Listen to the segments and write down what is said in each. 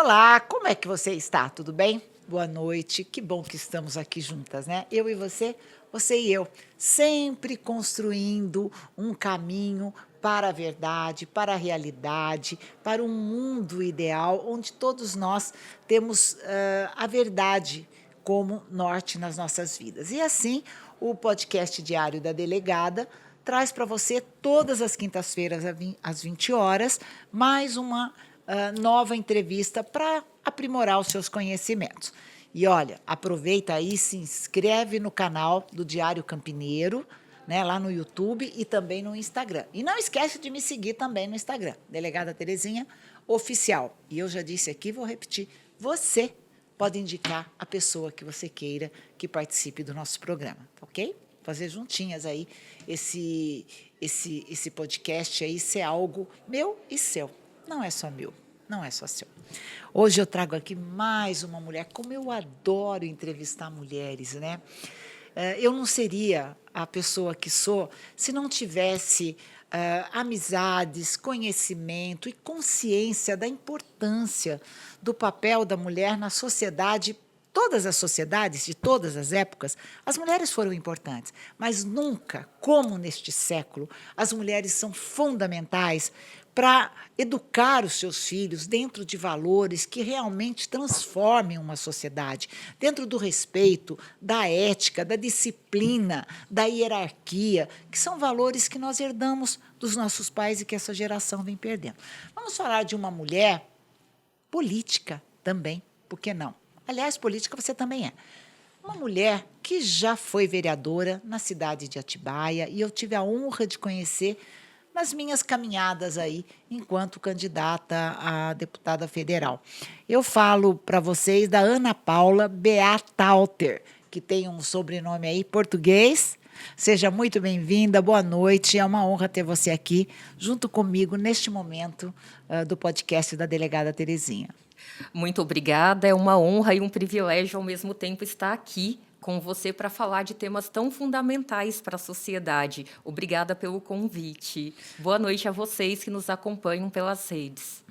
Olá, como é que você está? Tudo bem? Boa noite, que bom que estamos aqui juntas, né? Eu e você e eu, sempre construindo um caminho para a verdade, para a realidade, para um mundo ideal onde todos nós temos a verdade como norte nas nossas vidas. E assim, o podcast diário da delegada traz para você todas as quintas-feiras às 20 horas mais uma nova entrevista para aprimorar os seus conhecimentos. E olha, aproveita aí, se inscreve no canal do Diário Campineiro, né, lá no YouTube e também no Instagram. E não esquece de me seguir também no Instagram, Delegada Terezinha Oficial. E eu já disse aqui, vou repetir, você pode indicar a pessoa que você queira que participe do nosso programa, ok? Fazer juntinhas aí esse podcast aí ser algo meu e seu. Não é só meu, não é só seu. Hoje eu trago aqui mais uma mulher, como eu adoro entrevistar mulheres, né? Eu não seria a pessoa que sou se não tivesse amizades, conhecimento e consciência da importância do papel da mulher na sociedade. Todas as sociedades, de todas as épocas, as mulheres foram importantes, mas nunca, como neste século, as mulheres são fundamentais para educar os seus filhos dentro de valores que realmente transformem uma sociedade, dentro do respeito, da ética, da disciplina, da hierarquia, que são valores que nós herdamos dos nossos pais e que essa geração vem perdendo. Vamos falar de uma mulher política também, por que não? Aliás, política você também é. Uma mulher que já foi vereadora na cidade de Atibaia e eu tive a honra de conhecer nas minhas caminhadas aí enquanto candidata a deputada federal. Eu falo para vocês da Ana Paula Beatalter, que tem um sobrenome aí português. Seja muito bem-vinda, boa noite. É uma honra ter você aqui junto comigo neste momento do podcast da Delegada Terezinha. Muito obrigada, é uma honra e um privilégio ao mesmo tempo estar aqui com você para falar de temas tão fundamentais para a sociedade. Obrigada pelo convite. Boa noite a vocês que nos acompanham pelas redes.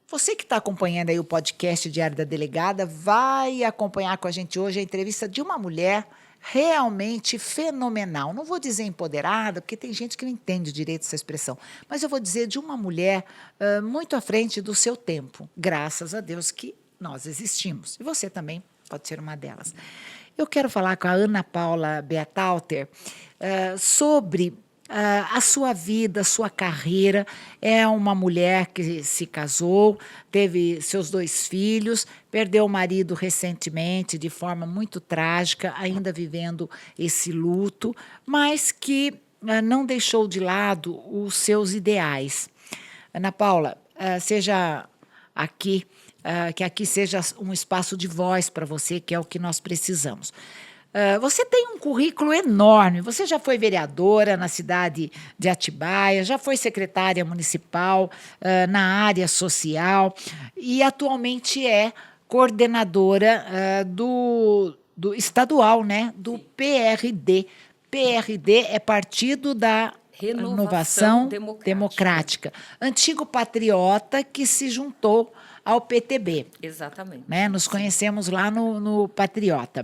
Você que está acompanhando aí o podcast Diário da Delegada vai acompanhar com a gente hoje a entrevista de uma mulher realmente fenomenal. Não vou dizer empoderada, porque tem gente que não entende direito essa expressão, mas eu vou dizer de uma mulher muito à frente do seu tempo. Graças a Deus que nós existimos. E você também pode ser uma delas. Eu quero falar com a Ana Paula Beatalter sobre a sua vida, a sua carreira. É uma mulher que se casou, teve seus 2 filhos, perdeu o marido recentemente de forma muito trágica, ainda vivendo esse luto, mas que não deixou de lado os seus ideais. Ana Paula, seja aqui, que aqui seja um espaço de voz para você, que é o que nós precisamos. Você tem um currículo enorme, você já foi vereadora na cidade de Atibaia, já foi secretária municipal na área social e atualmente é coordenadora do estadual, né, do PRD. PRD é Partido da Renovação Democrática. Antigo patriota que se juntou ao PTB. Exatamente. Né? Nos conhecemos lá no Patriota.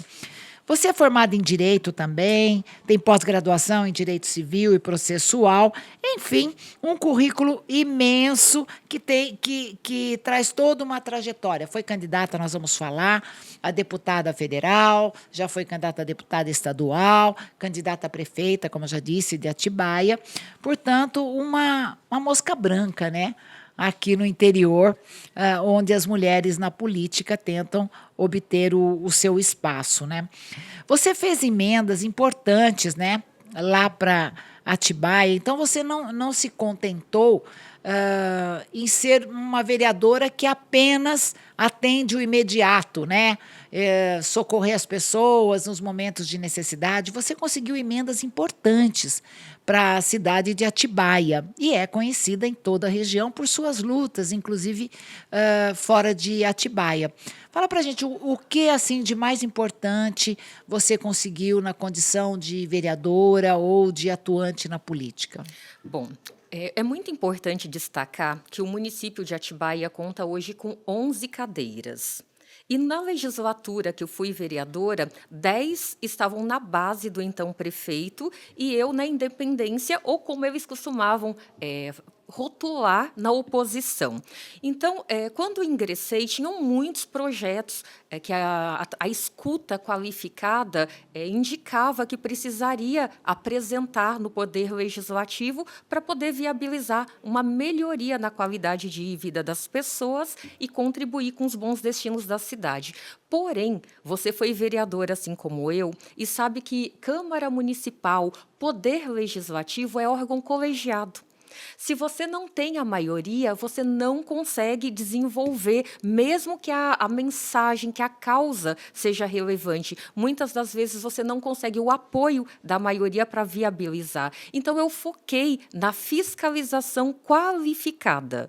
Você é formada em Direito também, tem pós-graduação em Direito Civil e Processual, enfim, um currículo imenso que traz toda uma trajetória. Foi candidata, nós vamos falar, a deputada federal, já foi candidata a deputada estadual, candidata a prefeita, como eu já disse, de Atibaia. Portanto, uma mosca branca, né? Aqui no interior, onde as mulheres na política tentam obter o seu espaço, né? Você fez emendas importantes, né, lá para Atibaia, então você não se contentou em ser uma vereadora que apenas atende o imediato, né? socorrer as pessoas nos momentos de necessidade. Você conseguiu emendas importantes para a cidade de Atibaia e é conhecida em toda a região por suas lutas, inclusive fora de Atibaia. Fala para a gente o que assim de mais importante você conseguiu na condição de vereadora ou de atuante na política. Bom, é muito importante destacar que o município de Atibaia conta hoje com 11 cadeiras. E na legislatura que eu fui vereadora, 10 estavam na base do então prefeito e eu na independência, ou como eles costumavam rotular, na oposição. Então, quando ingressei, tinham muitos projetos que a escuta qualificada indicava que precisaria apresentar no Poder Legislativo para poder viabilizar uma melhoria na qualidade de vida das pessoas e contribuir com os bons destinos da cidade. Porém, você foi vereador assim como eu e sabe que Câmara Municipal, Poder Legislativo é órgão colegiado. Se você não tem a maioria, você não consegue desenvolver, mesmo que a mensagem, que a causa seja relevante. Muitas das vezes você não consegue o apoio da maioria para viabilizar. Então, eu foquei na fiscalização qualificada.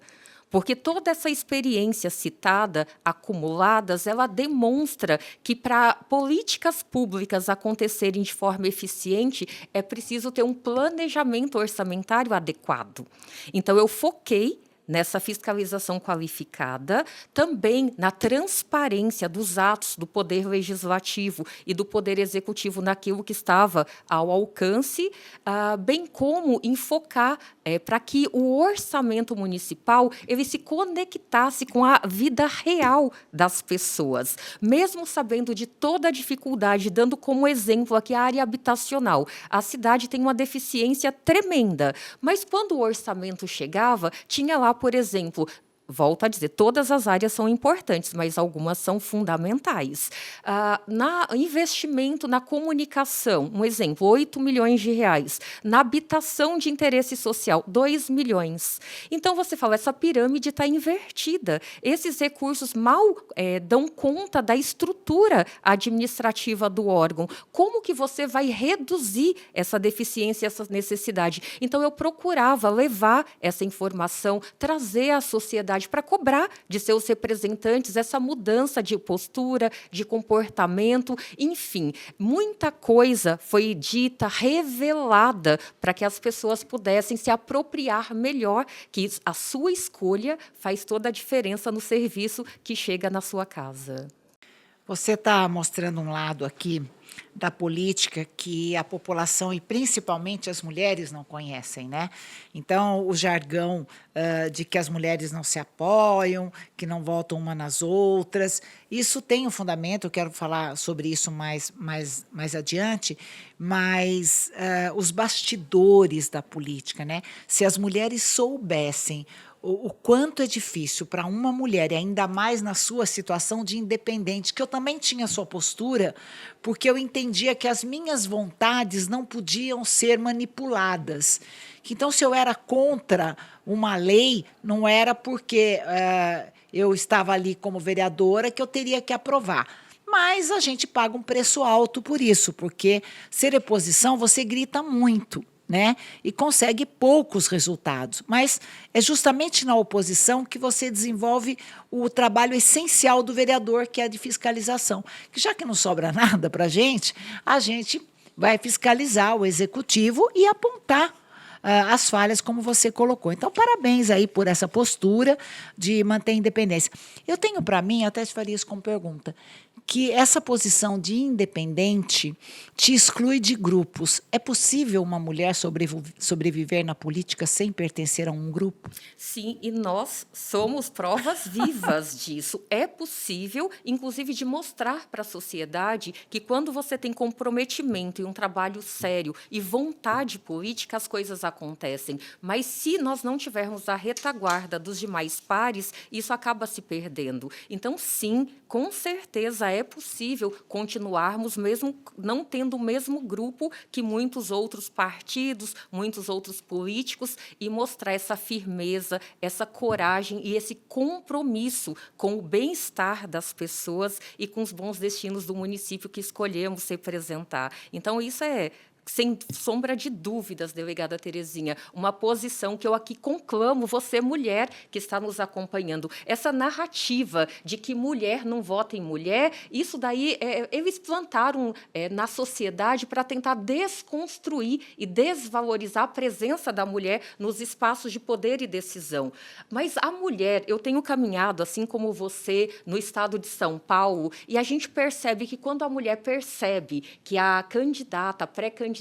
Porque toda essa experiência citada, acumuladas, ela demonstra que para políticas públicas acontecerem de forma eficiente, é preciso ter um planejamento orçamentário adequado. Então, eu foquei nessa fiscalização qualificada, também na transparência dos atos do Poder Legislativo e do Poder Executivo naquilo que estava ao alcance, bem como em focar para que o orçamento municipal ele se conectasse com a vida real das pessoas, mesmo sabendo de toda a dificuldade, dando como exemplo aqui a área habitacional. A cidade tem uma deficiência tremenda, mas quando o orçamento chegava, tinha lá, por exemplo, volto a dizer, todas as áreas são importantes, mas algumas são fundamentais. Na investimento na comunicação, um exemplo, 8 milhões de reais. Na habitação de interesse social, 2 milhões. Então, você fala, essa pirâmide está invertida. Esses recursos mal dão conta da estrutura administrativa do órgão. Como que você vai reduzir essa deficiência, essa necessidade? Então, eu procurava levar essa informação, trazer à sociedade para cobrar de seus representantes essa mudança de postura, de comportamento, enfim, muita coisa foi dita, revelada, para que as pessoas pudessem se apropriar melhor, que a sua escolha faz toda a diferença no serviço que chega na sua casa. Você está mostrando um lado aqui da política que a população e principalmente as mulheres não conhecem, né? Então, o jargão de que as mulheres não se apoiam, que não votam uma nas outras, isso tem um fundamento, eu quero falar sobre isso mais adiante, mas os bastidores da política, né? Se as mulheres soubessem o quanto é difícil para uma mulher, e ainda mais na sua situação de independente, que eu também tinha sua postura, porque eu entendia que as minhas vontades não podiam ser manipuladas. Então, se eu era contra uma lei, não era porque eu estava ali como vereadora que eu teria que aprovar. Mas a gente paga um preço alto por isso, porque ser oposição você grita muito, né? E consegue poucos resultados. Mas é justamente na oposição que você desenvolve o trabalho essencial do vereador, que é a de fiscalização. Que já que não sobra nada para a gente vai fiscalizar o executivo e apontar as falhas, como você colocou. Então, parabéns aí por essa postura de manter a independência. Eu tenho para mim, até te faria isso como pergunta, que essa posição de independente te exclui de grupos. É possível uma mulher sobreviver na política sem pertencer a um grupo? Sim, e nós somos provas vivas disso. É possível, inclusive, de mostrar para a sociedade que quando você tem comprometimento e um trabalho sério e vontade política, as coisas acontecem. Mas se nós não tivermos a retaguarda dos demais pares, isso acaba se perdendo. Então, sim, com certeza é é possível continuarmos mesmo não tendo o mesmo grupo que muitos outros partidos, muitos outros políticos, e mostrar essa firmeza, essa coragem e esse compromisso com o bem-estar das pessoas e com os bons destinos do município que escolhemos representar. Então, isso é, sem sombra de dúvidas, delegada Terezinha, uma posição que eu aqui conclamo, você, mulher, que está nos acompanhando. Essa narrativa de que mulher não vota em mulher, isso daí eles plantaram na sociedade para tentar desconstruir e desvalorizar a presença da mulher nos espaços de poder e decisão. Mas a mulher, eu tenho caminhado, assim como você, no estado de São Paulo, e a gente percebe que quando a mulher percebe que a candidata, a pré-candidata,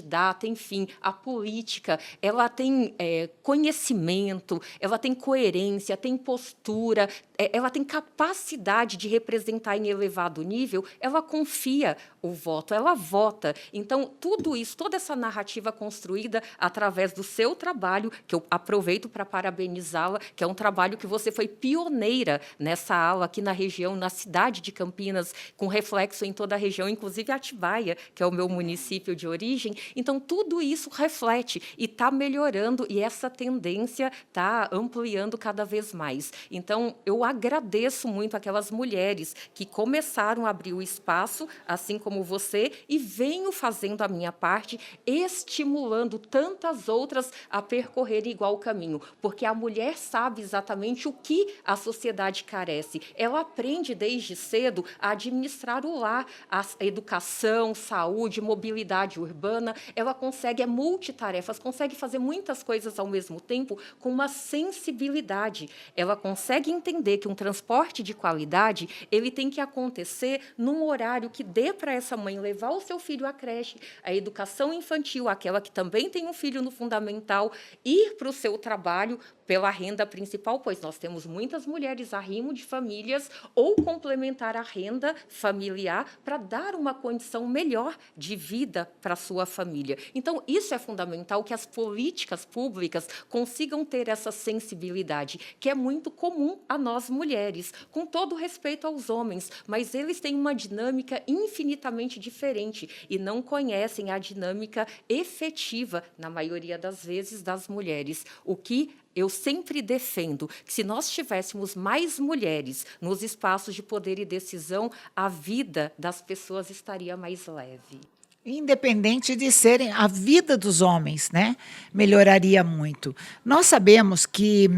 enfim, a política, ela tem conhecimento, ela tem coerência, tem postura, ela tem capacidade de representar em elevado nível, ela confia o voto, ela vota. Então, tudo isso, toda essa narrativa construída através do seu trabalho, que eu aproveito para parabenizá-la, que é um trabalho que você foi pioneira nessa ala aqui na região, na cidade de Campinas, com reflexo em toda a região, inclusive Atibaia, que é o meu município de origem. Então, tudo isso reflete e está melhorando, e essa tendência está ampliando cada vez mais. Então, eu agradeço muito aquelas mulheres que começaram a abrir o espaço, assim como você, e venho fazendo a minha parte, estimulando tantas outras a percorrerem igual caminho, porque a mulher sabe exatamente o que a sociedade carece. Ela aprende desde cedo a administrar o lar, a educação, saúde, mobilidade urbana. Ela consegue, multitarefas, consegue fazer muitas coisas ao mesmo tempo com uma sensibilidade. Ela consegue entender que um transporte de qualidade ele tem que acontecer num horário que dê para essa mãe levar o seu filho à creche, a educação infantil, aquela que também tem um filho no fundamental, ir para o seu trabalho pela renda principal, pois nós temos muitas mulheres arrimo de famílias, ou complementar a renda familiar para dar uma condição melhor de vida para a sua família. Então, isso é fundamental, que as políticas públicas consigam ter essa sensibilidade, que é muito comum a nós mulheres, com todo respeito aos homens, mas eles têm uma dinâmica infinitamente diferente e não conhecem a dinâmica efetiva, na maioria das vezes, das mulheres. O que eu sempre defendo, que se nós tivéssemos mais mulheres nos espaços de poder e decisão, a vida das pessoas estaria mais leve. Independente de serem a vida dos homens, né? Melhoraria muito. Nós sabemos que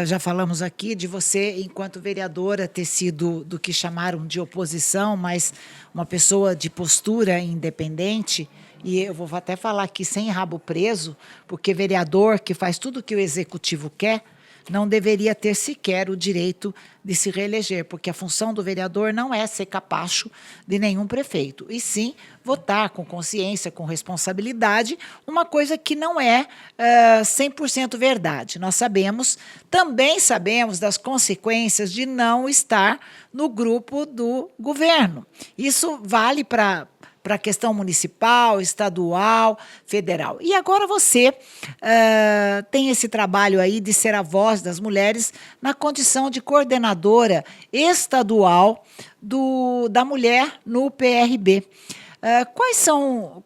já falamos aqui de você, enquanto vereadora, ter sido do que chamaram de oposição, mas uma pessoa de postura independente. E eu vou até falar aqui sem rabo preso, porque vereador que faz tudo o que o executivo quer, não deveria ter sequer o direito de se reeleger, porque a função do vereador não é ser capacho de nenhum prefeito, e sim votar com consciência, com responsabilidade, uma coisa que não é 100% verdade. Nós também sabemos das consequências de não estar no grupo do governo. Isso vale para a questão municipal, estadual, federal. E agora você tem esse trabalho aí de ser a voz das mulheres na condição de coordenadora estadual da mulher no PRB.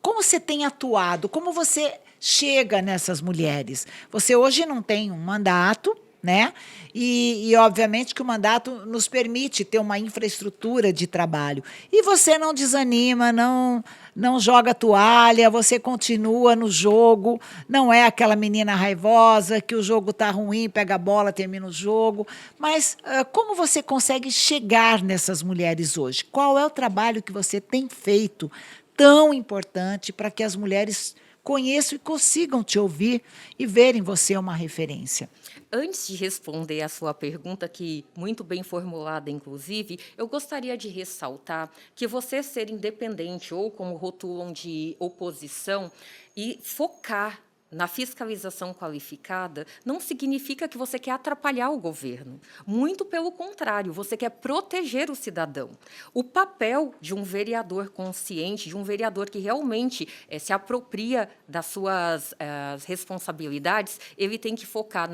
Como você tem atuado, como você chega nessas mulheres? Você hoje não tem um mandato, né? E, obviamente, que o mandato nos permite ter uma infraestrutura de trabalho. E você não desanima, não joga toalha, você continua no jogo, não é aquela menina raivosa que o jogo está ruim, pega a bola, termina o jogo. Mas como você consegue chegar nessas mulheres hoje? Qual é o trabalho que você tem feito tão importante para que as mulheres conheçam e consigam te ouvir e verem você uma referência? Antes de responder a sua pergunta, que muito bem formulada, inclusive, eu gostaria de ressaltar que você ser independente, ou como rotulam de oposição, e focar na fiscalização qualificada, não significa que você quer atrapalhar o governo. Muito pelo contrário, você quer proteger o cidadão. O papel de um vereador consciente, de um vereador que realmente se apropria das suas responsabilidades, ele tem que focar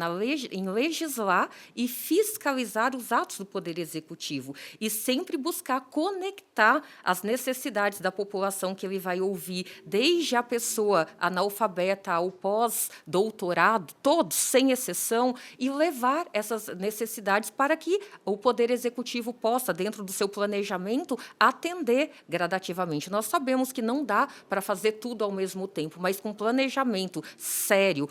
em legislar e fiscalizar os atos do Poder Executivo e sempre buscar conectar as necessidades da população que ele vai ouvir, desde a pessoa analfabeta ao pós-doutorado, todos, sem exceção, e levar essas necessidades para que o Poder Executivo possa, dentro do seu planejamento, atender gradativamente. Nós sabemos que não dá para fazer tudo ao mesmo tempo, mas com planejamento sério,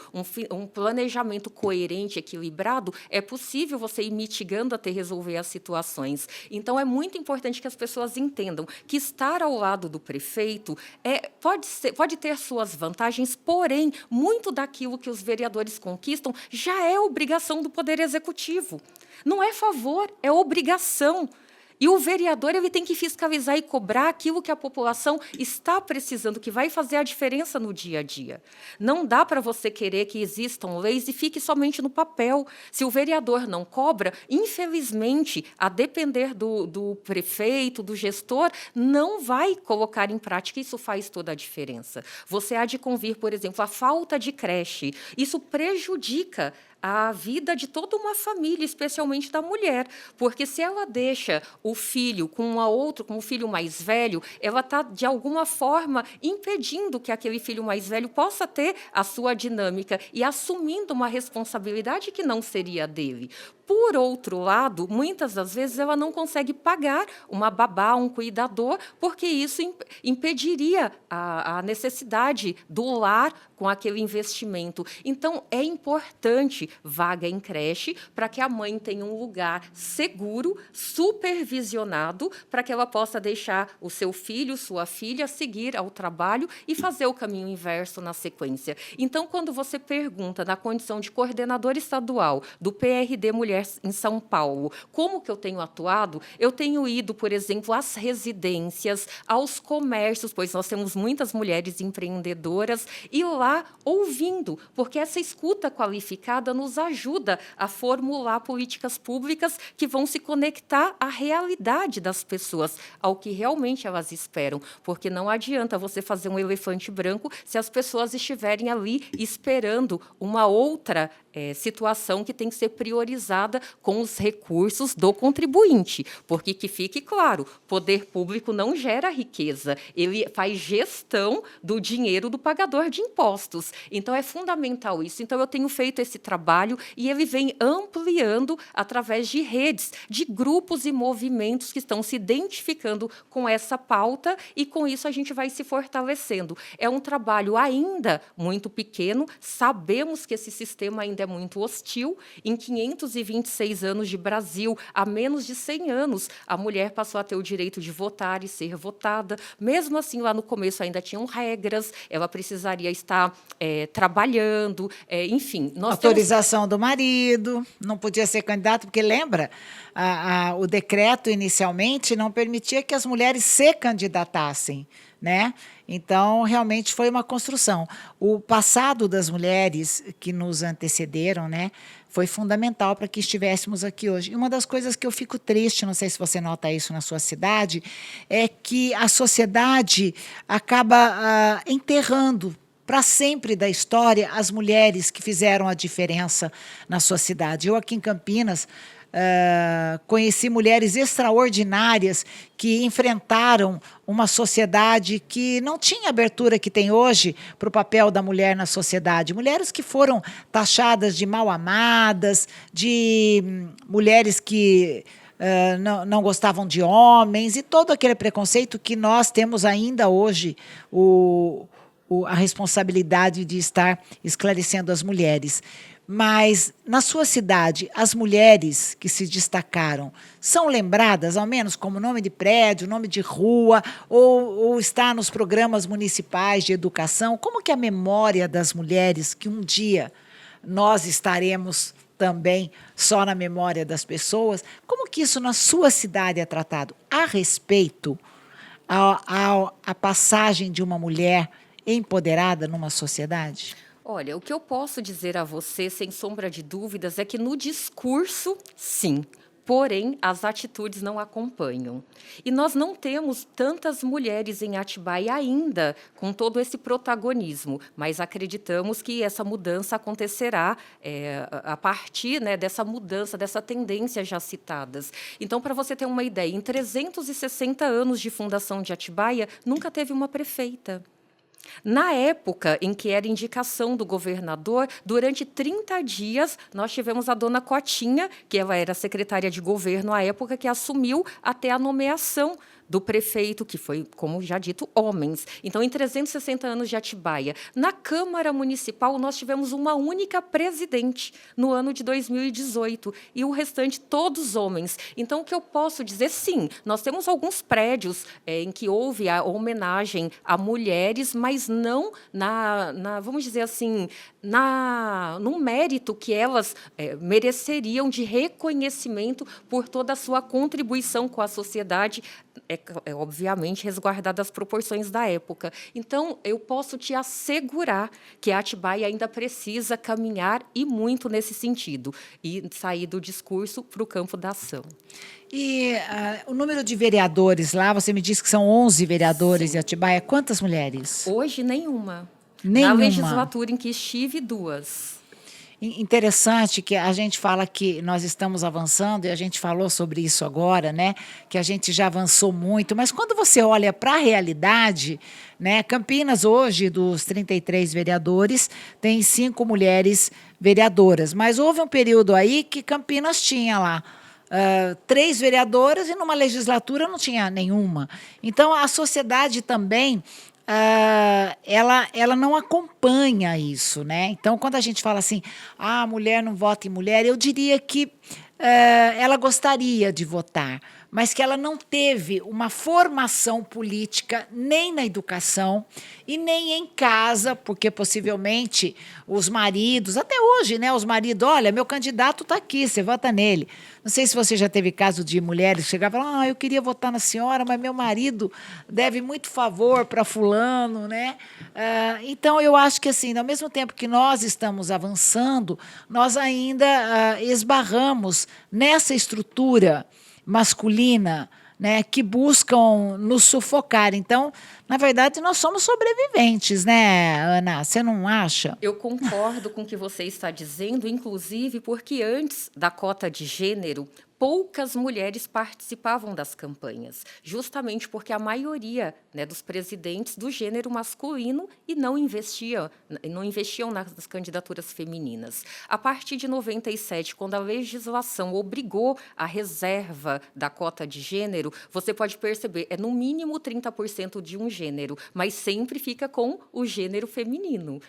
um planejamento coerente, equilibrado, é possível você ir mitigando até resolver as situações. Então, é muito importante que as pessoas entendam que estar ao lado do prefeito pode ter suas vantagens, porém, muito daquilo que os vereadores conquistam já é obrigação do Poder Executivo. Não é favor, é obrigação. E o vereador ele tem que fiscalizar e cobrar aquilo que a população está precisando, que vai fazer a diferença no dia a dia. Não dá para você querer que existam leis e fique somente no papel. Se o vereador não cobra, infelizmente, a depender do prefeito, do gestor, não vai colocar em prática. Isso faz toda a diferença. Você há de convir, por exemplo, a falta de creche. Isso prejudica a vida de toda uma família, especialmente da mulher, porque se ela deixa o filho com com o filho mais velho, ela está, de alguma forma, impedindo que aquele filho mais velho possa ter a sua dinâmica e assumindo uma responsabilidade que não seria dele. Por outro lado, muitas das vezes ela não consegue pagar uma babá, um cuidador, porque isso impediria a necessidade do lar com aquele investimento. Então, é importante vaga em creche para que a mãe tenha um lugar seguro, supervisionado, para que ela possa deixar o seu filho, sua filha, seguir ao trabalho e fazer o caminho inverso na sequência. Então, quando você pergunta, na condição de coordenadora estadual do PRD Mulher em São Paulo, como que eu tenho atuado? Eu tenho ido, por exemplo, às residências, aos comércios, pois nós temos muitas mulheres empreendedoras, e lá ouvindo, porque essa escuta qualificada nos ajuda a formular políticas públicas que vão se conectar à realidade das pessoas, ao que realmente elas esperam, porque não adianta você fazer um elefante branco se as pessoas estiverem ali esperando uma outra situação que tem que ser priorizada com os recursos do contribuinte, porque, que fique claro, poder público não gera riqueza, ele faz gestão do dinheiro do pagador de impostos. Então, é fundamental isso. Então, eu tenho feito esse trabalho e ele vem ampliando através de redes, de grupos e movimentos que estão se identificando com essa pauta, e, com isso, a gente vai se fortalecendo. É um trabalho ainda muito pequeno, sabemos que esse sistema ainda é muito hostil. Em 526 anos de Brasil, há menos de 100 anos, a mulher passou a ter o direito de votar e ser votada. Mesmo assim, lá no começo ainda tinham regras, ela precisaria estar trabalhando, enfim. Autorização do marido, não podia ser candidato, porque lembra, o decreto inicialmente não permitia que as mulheres se candidatassem, né? Então, realmente foi uma construção. O passado das mulheres que nos antecederam, né, foi fundamental para que estivéssemos aqui hoje. E uma das coisas que eu fico triste, não sei se você nota isso na sua cidade, é que a sociedade acaba enterrando para sempre da história as mulheres que fizeram a diferença na sua cidade. Eu, aqui em Campinas, conheci mulheres extraordinárias que enfrentaram uma sociedade que não tinha a abertura que tem hoje para o papel da mulher na sociedade. Mulheres que foram taxadas de mal amadas, de mulheres que não gostavam de homens, e todo aquele preconceito que nós temos ainda hoje, a responsabilidade de estar esclarecendo as mulheres. Mas, na sua cidade, as mulheres que se destacaram são lembradas, ao menos, como nome de prédio, nome de rua, ou está nos programas municipais de educação? Como que é a memória das mulheres, que um dia nós estaremos também só na memória das pessoas, como que isso na sua cidade é tratado? A respeito à passagem de uma mulher empoderada numa sociedade? Olha, o que eu posso dizer a você, sem sombra de dúvidas, é que no discurso, sim. Porém, as atitudes não acompanham. E nós não temos tantas mulheres em Atibaia ainda, com todo esse protagonismo, mas acreditamos que essa mudança acontecerá a partir, né, dessa mudança, dessa tendência já citadas. Então, para você ter uma ideia, em 360 anos de fundação de Atibaia, nunca teve uma prefeita. Na época em que era indicação do governador, durante 30 dias, nós tivemos a dona Cotinha, que ela era secretária de governo à época, que assumiu até a nomeação do prefeito, que foi, como já dito, homens. Então, em 360 anos de Atibaia, na Câmara Municipal, nós tivemos uma única presidente no ano de 2018, e o restante todos homens. Então, o que eu posso dizer, sim, nós temos alguns prédios em que houve a homenagem a mulheres, mas não vamos dizer assim, no mérito que elas mereceriam de reconhecimento por toda a sua contribuição com a sociedade, obviamente resguardadas as proporções da época. Então, eu posso te assegurar que a Atibaia ainda precisa caminhar e muito nesse sentido, e sair do discurso para o campo da ação. E o número de vereadores lá, você me disse que são 11 vereadores em Atibaia. Quantas mulheres? Hoje, nenhuma. Nenhuma. Na legislatura em que estive, 2. Interessante que a gente fala que nós estamos avançando, e a gente falou sobre isso agora, né? Que a gente já avançou muito, mas quando você olha para a realidade, né? Campinas hoje, dos 33 vereadores, tem 5 mulheres vereadoras, mas houve um período aí que Campinas tinha lá 3 vereadoras e numa legislatura não tinha nenhuma. Então, a sociedade também ela não acompanha isso, né? Então, quando a gente fala assim, a mulher não vota em mulher, eu diria que ela gostaria de votar, mas que ela não teve uma formação política nem na educação e nem em casa, porque possivelmente os maridos, até hoje, né, os maridos, olha, meu candidato está aqui, você vota nele. Não sei se você já teve caso de mulheres que chegavam e falavam, eu queria votar na senhora, mas meu marido deve muito favor para fulano, né? Então, eu acho que, assim, ao mesmo tempo que nós estamos avançando, nós ainda esbarramos nessa estrutura masculina, né, que buscam nos sufocar. Então, na verdade, nós somos sobreviventes, né, Ana? Você não acha? Eu concordo com o que você está dizendo, inclusive porque antes da cota de gênero, poucas mulheres participavam das campanhas, justamente porque a maioria, né, dos presidentes do gênero masculino e não investiam nas candidaturas femininas. A partir de 97, quando a legislação obrigou a reserva da cota de gênero, você pode perceber, é no mínimo 30% de um gênero, mas sempre fica com o gênero feminino.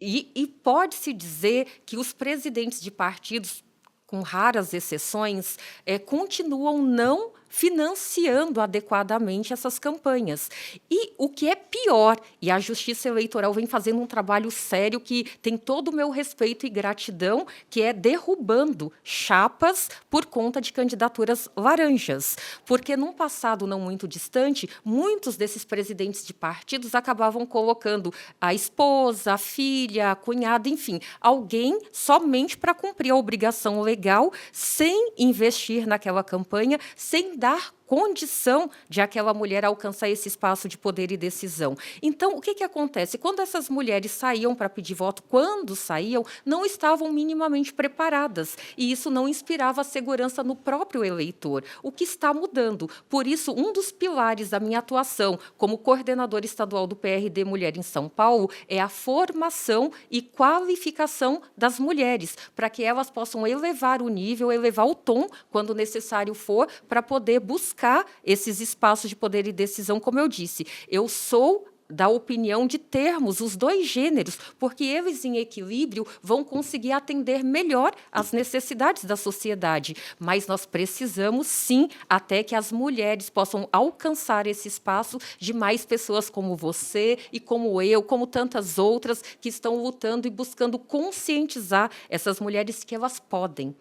E pode-se dizer que os presidentes de partidos, com raras exceções, continuam não financiando adequadamente essas campanhas. E o que é pior, e a Justiça Eleitoral vem fazendo um trabalho sério que tem todo o meu respeito e gratidão, que é derrubando chapas por conta de candidaturas laranjas. Porque, num passado não muito distante, muitos desses presidentes de partidos acabavam colocando a esposa, a filha, a cunhada, enfim, alguém somente para cumprir a obrigação legal, sem investir naquela campanha, sem dar condição de aquela mulher alcançar esse espaço de poder e decisão. Então, o que acontece? Quando essas mulheres saíam para pedir voto, quando saíam, não estavam minimamente preparadas, e isso não inspirava segurança no próprio eleitor, o que está mudando. Por isso, um dos pilares da minha atuação como coordenadora estadual do PRD Mulher em São Paulo é a formação e qualificação das mulheres, para que elas possam elevar o nível, elevar o tom, quando necessário for, para poder buscar esses espaços de poder e decisão, como eu disse. Eu sou da opinião de termos os 2 gêneros, porque eles, em equilíbrio, vão conseguir atender melhor às necessidades da sociedade. Mas nós precisamos, sim, até que as mulheres possam alcançar esse espaço de mais pessoas como você e como eu, como tantas outras que estão lutando e buscando conscientizar essas mulheres que elas podem.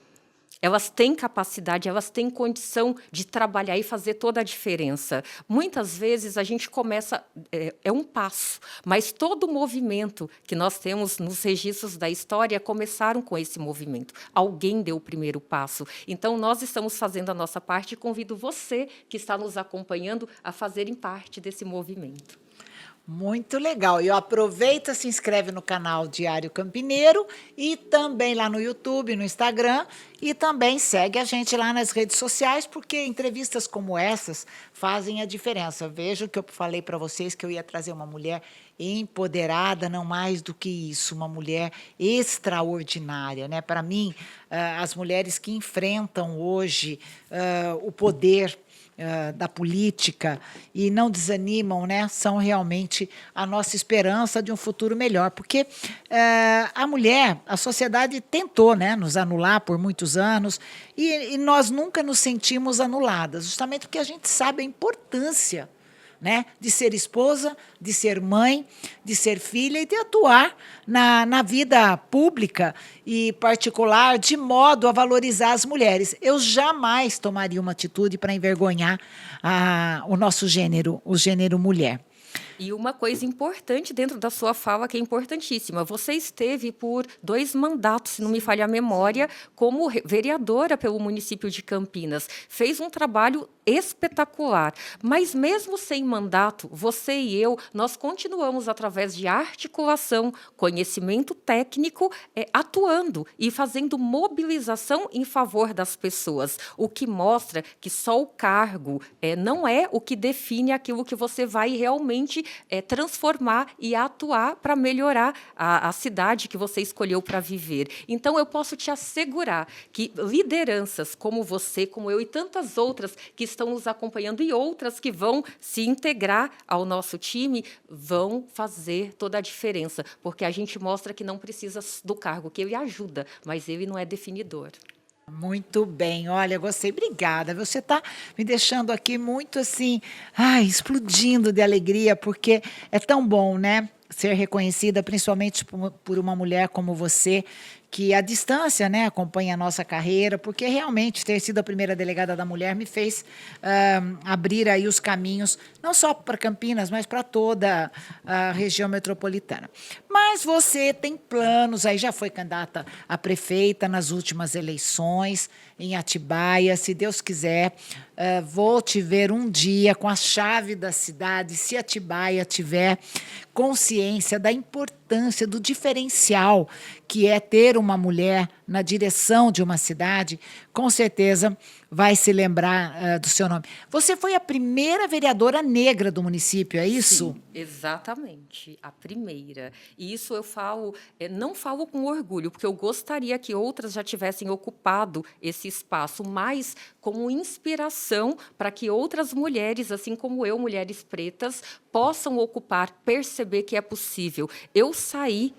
Elas têm capacidade, elas têm condição de trabalhar e fazer toda a diferença. Muitas vezes a gente começa, é um passo, mas todo o movimento que nós temos nos registros da história começaram com esse movimento. Alguém deu o primeiro passo. Então, nós estamos fazendo a nossa parte e convido você que está nos acompanhando a fazerem parte desse movimento. Muito legal. E aproveita, se inscreve no canal Diário Campineiro e também lá no YouTube, no Instagram, e também segue a gente lá nas redes sociais, porque entrevistas como essas fazem a diferença. Veja que eu falei para vocês que eu ia trazer uma mulher empoderada, não mais do que isso, uma mulher extraordinária, né? Para mim, as mulheres que enfrentam hoje o poder da política e não desanimam, né, são realmente a nossa esperança de um futuro melhor, porque a mulher, a sociedade tentou, né, nos anular por muitos anos e nós nunca nos sentimos anuladas, justamente porque a gente sabe a importância, né, de ser esposa, de ser mãe, de ser filha e de atuar na vida pública e particular de modo a valorizar as mulheres. Eu jamais tomaria uma atitude para envergonhar o nosso gênero, o gênero mulher. E uma coisa importante dentro da sua fala, que é importantíssima, você esteve por 2 mandatos, se não me falha a memória, como vereadora pelo município de Campinas. Fez um trabalho espetacular, mas mesmo sem mandato, você e eu, nós continuamos através de articulação, conhecimento técnico, atuando e fazendo mobilização em favor das pessoas, o que mostra que só o cargo não é o que define aquilo que você vai realmente transformar e atuar para melhorar a cidade que você escolheu para viver. Então, eu posso te assegurar que lideranças como você, como eu e tantas outras que estão nos acompanhando e outras que vão se integrar ao nosso time, vão fazer toda a diferença, porque a gente mostra que não precisa do cargo, que ele ajuda, mas ele não é definidor. Muito bem, olha, gostei, obrigada. Você está me deixando aqui muito assim, explodindo de alegria, porque é tão bom, né? Ser reconhecida, principalmente por uma mulher como você, que à distância, né, acompanha a nossa carreira, porque realmente ter sido a primeira delegada da mulher me fez abrir aí os caminhos, não só para Campinas, mas para toda a região metropolitana. Mas você tem planos, aí já foi candidata a prefeita nas últimas eleições, em Atibaia, se Deus quiser, vou te ver um dia com a chave da cidade, se Atibaia tiver consciência da importância, do diferencial que é ter uma mulher na direção de uma cidade, com certeza vai se lembrar do seu nome. Você foi a primeira vereadora negra do município, é isso? Sim, exatamente, a primeira. E isso eu falo, não falo com orgulho, porque eu gostaria que outras já tivessem ocupado esse espaço, mas como inspiração para que outras mulheres, assim como eu, mulheres pretas, possam ocupar, perceber que é possível. Eu saí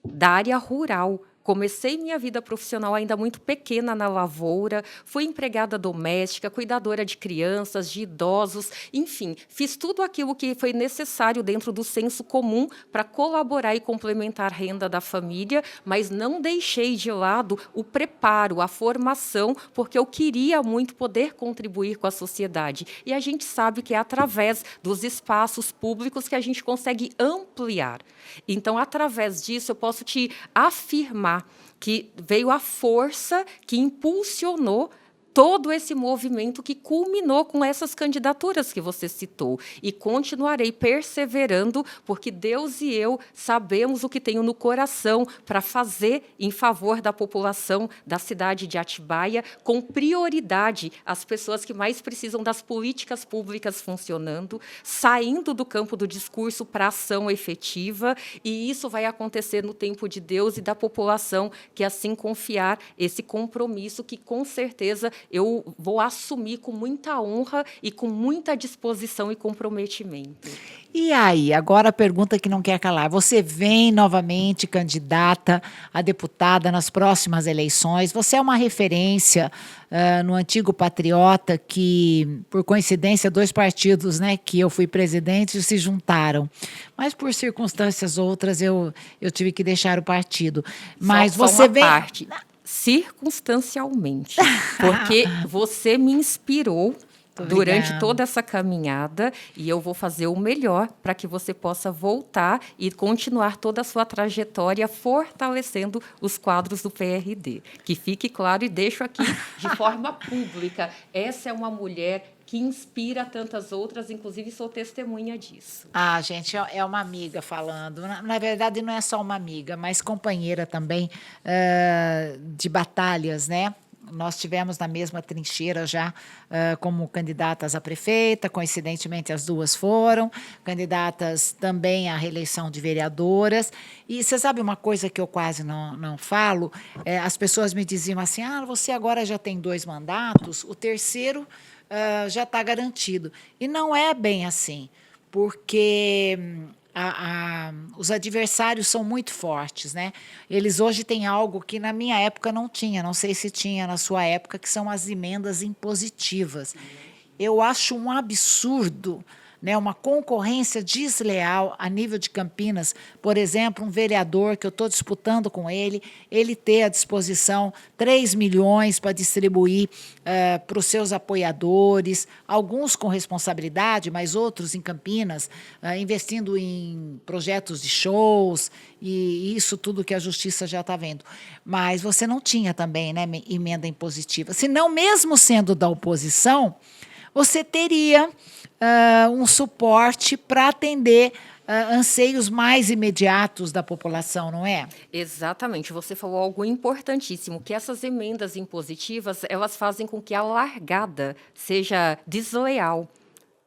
da área rural. Comecei minha vida profissional ainda muito pequena na lavoura, fui empregada doméstica, cuidadora de crianças, de idosos, enfim, fiz tudo aquilo que foi necessário dentro do senso comum para colaborar e complementar a renda da família, mas não deixei de lado o preparo, a formação, porque eu queria muito poder contribuir com a sociedade. E a gente sabe que é através dos espaços públicos que a gente consegue ampliar. Então, através disso, eu posso te afirmar que veio a força que impulsionou todo esse movimento que culminou com essas candidaturas que você citou. E continuarei perseverando, porque Deus e eu sabemos o que tenho no coração para fazer em favor da população da cidade de Atibaia, com prioridade às pessoas que mais precisam das políticas públicas funcionando, saindo do campo do discurso para a ação efetiva, e isso vai acontecer no tempo de Deus e da população que assim confiar esse compromisso que, com certeza, eu vou assumir com muita honra e com muita disposição e comprometimento. E aí, agora a pergunta que não quer calar. Você vem novamente candidata a deputada nas próximas eleições. Você é uma referência no antigo Patriota, que, por coincidência, 2 partidos, né, que eu fui presidente se juntaram. Mas, por circunstâncias outras, eu tive que deixar o partido. Mas Só você uma vem... parte. circunstancialmente, porque você me inspirou durante Obrigada. toda essa caminhada e eu vou fazer o melhor para que você possa voltar e continuar toda a sua trajetória fortalecendo os quadros do PRD. Que fique claro e deixo aqui de forma pública. Essa é uma mulher que inspira tantas outras, inclusive sou testemunha disso. Ah, gente, é uma amiga falando. Na verdade, não é só uma amiga, mas companheira também de batalhas, né? Nós tivemos na mesma trincheira já como candidatas a prefeita, coincidentemente as duas foram, candidatas também à reeleição de vereadoras. E você sabe uma coisa que eu quase não falo? As pessoas me diziam assim: ah, você agora já tem 2 mandatos, o terceiro já está garantido. E não é bem assim, porque os adversários são muito fortes, né? Eles hoje têm algo que na minha época não tinha, não sei se tinha na sua época, que são as emendas impositivas. Eu acho um absurdo, né, uma concorrência desleal a nível de Campinas. Por exemplo, um vereador que eu estou disputando com ele ter à disposição 3 milhões para distribuir para os seus apoiadores, alguns com responsabilidade, mas outros em Campinas, investindo em projetos de shows e isso tudo que a justiça já está vendo. Mas você não tinha também, né, emenda impositiva. Se não, mesmo sendo da oposição, você teria um suporte para atender anseios mais imediatos da população, não é? Exatamente, você falou algo importantíssimo, que essas emendas impositivas, elas fazem com que a largada seja desleal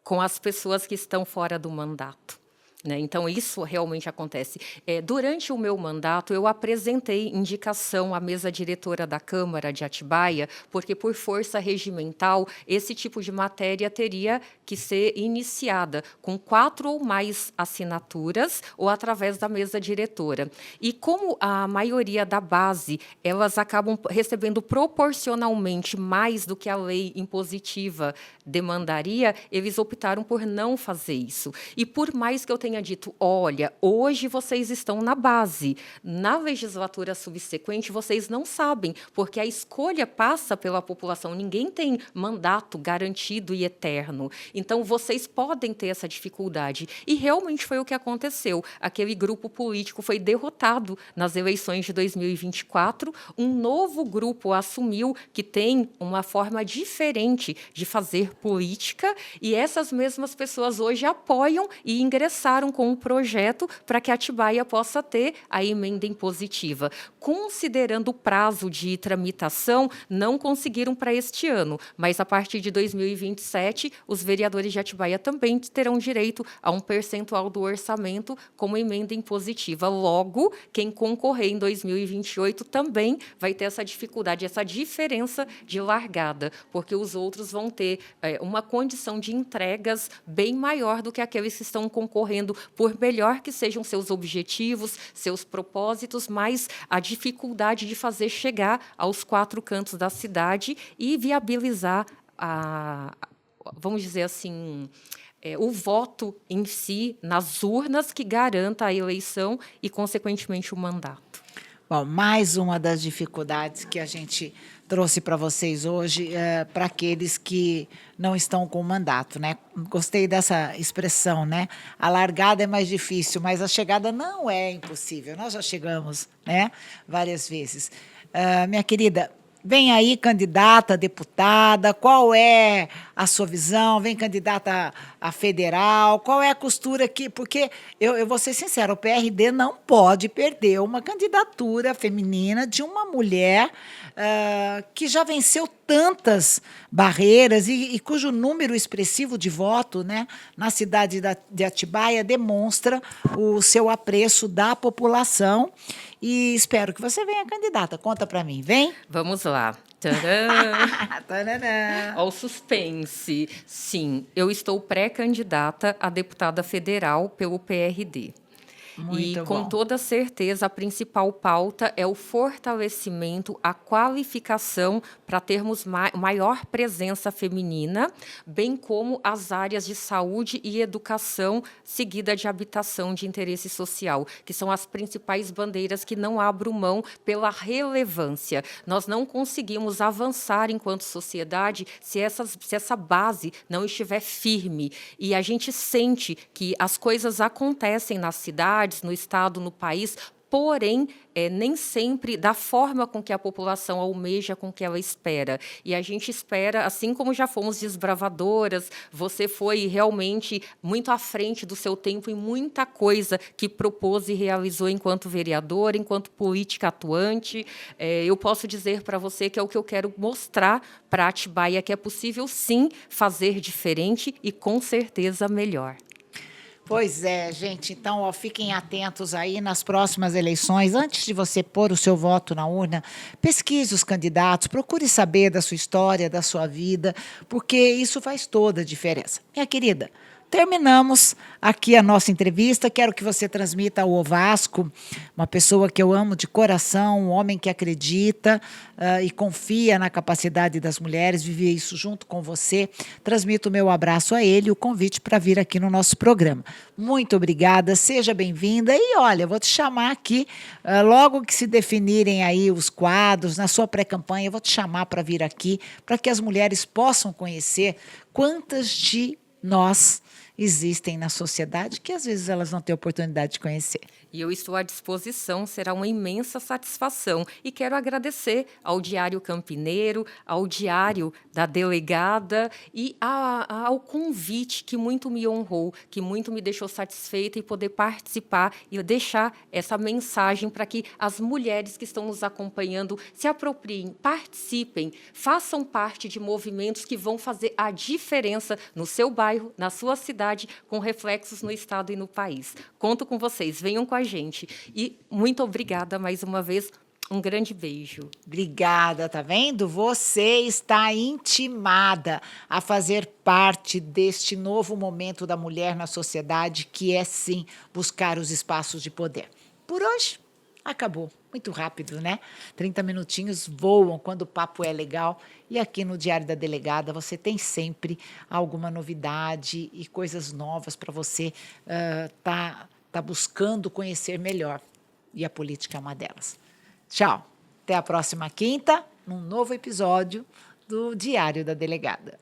com as pessoas que estão fora do mandato. Né? Então, isso realmente acontece. Durante o meu mandato, eu apresentei indicação à mesa diretora da Câmara de Atibaia, porque, por força regimental, esse tipo de matéria teria que ser iniciada com 4 ou mais assinaturas ou através da mesa diretora. E como a maioria da base, elas acabam recebendo proporcionalmente mais do que a lei impositiva demandaria, eles optaram por não fazer isso. E por mais que eu tenha dito, olha, hoje vocês estão na base, na legislatura subsequente vocês não sabem, porque a escolha passa pela população, ninguém tem mandato garantido e eterno. Então, vocês podem ter essa dificuldade. E realmente foi o que aconteceu. Aquele grupo político foi derrotado nas eleições de 2024, um novo grupo assumiu que tem uma forma diferente de fazer política, e essas mesmas pessoas hoje apoiam e ingressaram com um projeto para que Atibaia possa ter a emenda impositiva. Considerando o prazo de tramitação, não conseguiram para este ano, mas a partir de 2027, os vereadores de Atibaia também terão direito a um percentual do orçamento como emenda impositiva. Logo, quem concorrer em 2028 também vai ter essa dificuldade, essa diferença de largada, porque os outros vão ter uma condição de entregas bem maior do que aqueles que estão concorrendo, por melhor que sejam seus objetivos, seus propósitos, mas a dificuldade de fazer chegar aos 4 cantos da cidade e viabilizar vamos dizer assim, o voto em si nas urnas que garanta a eleição e, consequentemente, o mandato. Bom, mais uma das dificuldades que a gente trouxe para vocês hoje para aqueles que não estão com mandato, né? Gostei dessa expressão, né? A largada é mais difícil, mas a chegada não é impossível. Nós já chegamos, né? Várias vezes. Minha querida, vem aí candidata a deputada, qual é a sua visão? Vem candidata a federal, qual é a costura aqui? Porque eu vou ser sincera, o PRD não pode perder uma candidatura feminina de uma mulher que já venceu tantas barreiras e cujo número expressivo de voto, né, na cidade de Atibaia demonstra o seu apreço da população. E espero que você venha candidata. Conta para mim, vem? Vamos lá. Tadã! Tananã. Ao suspense. Sim, eu estou pré-candidata a deputada federal pelo PRD. E, Muito com bom. toda certeza, a principal pauta é o fortalecimento, a qualificação para termos maior presença feminina, bem como as áreas de saúde e educação, seguida de habitação de interesse social, que são as principais bandeiras que não abro mão pela relevância. Nós não conseguimos avançar enquanto sociedade se essa base não estiver firme. E a gente sente que as coisas acontecem nas cidades, no estado, no país, porém, nem sempre da forma com que a população almeja, com que ela espera. E a gente espera, assim como já fomos desbravadoras, você foi realmente muito à frente do seu tempo em muita coisa que propôs e realizou enquanto vereadora, enquanto política atuante. Eu posso dizer para você que é o que eu quero mostrar para Atibaia, que é possível, sim, fazer diferente e, com certeza, melhor. Pois é, gente. Então, ó, fiquem atentos aí nas próximas eleições. Antes de você pôr o seu voto na urna, pesquise os candidatos, procure saber da sua história, da sua vida, porque isso faz toda a diferença. Minha querida, terminamos aqui a nossa entrevista. Quero que você transmita ao Ovasco, uma pessoa que eu amo de coração, um homem que acredita e confia na capacidade das mulheres, viver isso junto com você. Transmito o meu abraço a ele e o convite para vir aqui no nosso programa. Muito obrigada, seja bem-vinda. E olha, vou te chamar aqui, logo que se definirem aí os quadros, na sua pré-campanha, eu vou te chamar para vir aqui, para que as mulheres possam conhecer quantas de nós existem na sociedade que às vezes elas não têm oportunidade de conhecer. E eu estou à disposição, será uma imensa satisfação. E quero agradecer ao Diário Campineiro, ao Diário da Delegada e ao convite que muito me honrou, que muito me deixou satisfeita e poder participar e deixar essa mensagem para que as mulheres que estão nos acompanhando se apropriem, participem, façam parte de movimentos que vão fazer a diferença no seu bairro, na sua cidade, com reflexos no estado e no país. Conto com vocês, venham com a gente. E muito obrigada mais uma vez. Um grande beijo. Obrigada, tá vendo? Você está intimada a fazer parte deste novo momento da mulher na sociedade, que é, sim, buscar os espaços de poder. Por hoje, acabou. Muito rápido, né? 30 minutinhos voam quando o papo é legal. E aqui no Diário da Delegada você tem sempre alguma novidade e coisas novas para você tá buscando conhecer melhor. E a política é uma delas. Tchau. Até a próxima quinta, num novo episódio do Diário da Delegada.